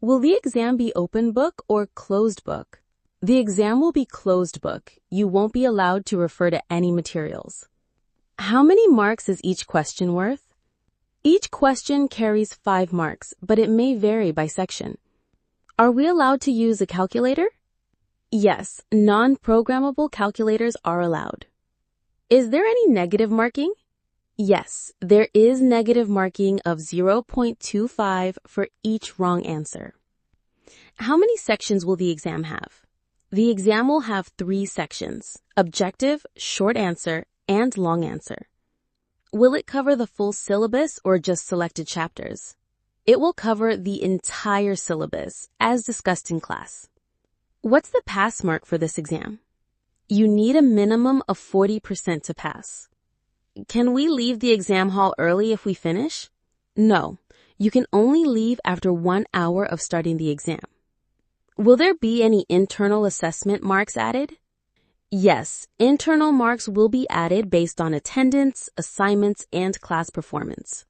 Will the exam be open book or closed book? The exam will be closed book. You won't be allowed to refer to any materials. How many marks is each question worth? Each question carries 5 marks, but it may vary by section. Are we allowed to use a calculator? Yes, non-programmable calculators are allowed. Is there any negative marking? Yes, there is negative marking of 0.25 for each wrong answer. How many sections will the exam have? The exam will have 3 sections: objective, short answer, and long answer. Will it cover the full syllabus or just selected chapters? It will cover the entire syllabus, as discussed in class. What's the pass mark for this exam? You need a minimum of 40% to pass. Can we leave the exam hall early if we finish? No, you can only leave after 1 hour of starting the exam. Will there be any internal assessment marks added? Yes, internal marks will be added based on attendance, assignments, and class performance.